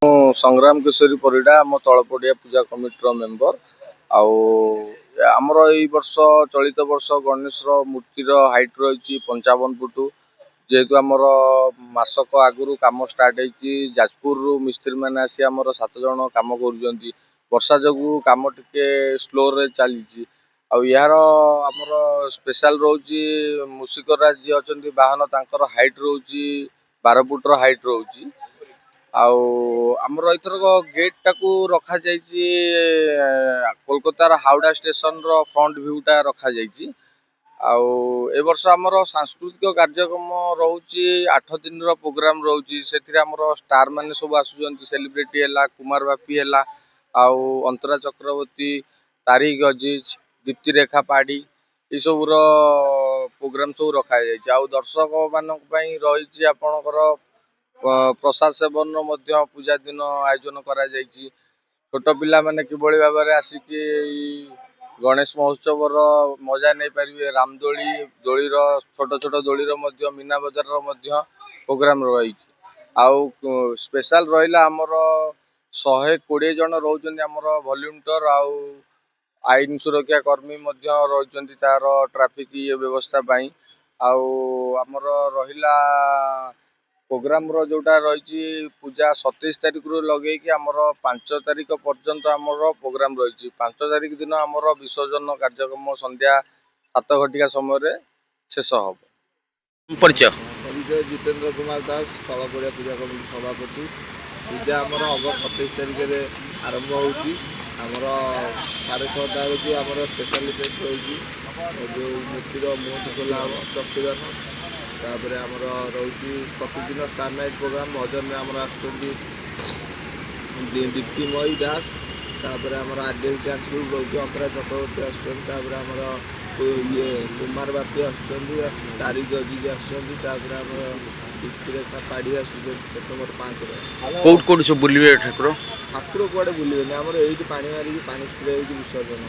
संग्राम किशोरी परिडा आम तलपड़िया पूजा कमिटर मेंबर आमर यही वर्ष चलित वर्ष गणेश मूर्तिर हाइट रही 55 फुट जेहेतु आमर मासक आगु कम स्टार्ट होती जाजपुर मिस्त्री मैंने आसी आमर 7 जन कम कर वर्षा जो कम टिके स्लो रे चली यार आमर स्पेशल रोची मूषिकराज जी अच्छा बाहन तांकर हाइट रोची 12 फुट्र हाइट रोची आमर एथरक गेट टाकू रखा जाइए कोलकातार हावड़ा स्टेशन रो फ्रंट व्यूटा रखा जाइए ए वर्ष आमर सांस्कृतिक कार्यक्रम रोची 8 दिन रो प्रोग्राम रोची से आमर स्टार माने सब आसुचंती सेलिब्रिटी है कुमार बापी है अंतरा चक्रवर्ती तारिक अजीज दीप्ति रेखा पाड़ी ये सब प्रोग्राम सब रखा जाइए दर्शक मान रही आपणकर प्रसाद सेवन पूजा दिन आयोजन करा छोट पिला माने किभली भाव में आसिक गणेश महोत्सव मजा नहीं पारे रामदोली दोलीर छोट छोट दोलीर मीना बजार प्रोग्राम रही स्पेशल रहा आमर 120 जन रोचन आमर वॉलंटियर आईन सुरक्षा कर्मी रही तार ट्राफिक ये व्यवस्था आमर रहा प्रोग्राम जोटा रही पूजा 27 तारिख रू लगे कि आमर 5 तारिख पर्यंत आमर प्रोग्राम रही 5 तारिख दिन आमर विसर्जन कार्यक्रम संध्या 7 घटिका समय शेष हम परिचय जितेंद्र कुमार दास तलपड़िया पूजा कमिटी सभापति पूजा आमर अगस्त 27 तारिख में आरंभ होमर 6:30 बेलू आमर स्पेशल इवेंट रही जो मूर्तिर मुहूर्त खोला हम चक्षुदान तापर आमर रही प्रतिदिन स्टार नाइट प्रोग्राम भजन में आमर दीप्तिमयी दास तापर आमर आरडीएल डांस ग्रुप रही अंतरा चक्रवर्ती आमर ये कुमार बापी तारिक अजीज आमर दीप्तिरेखा पाड़ी सेप्टेम्बर 5 कौट सब बुलवे ठाकुर ठाकुर कड़े बुलवे आमर ये पानी मारिक पानी स्प्रे विसर्जन।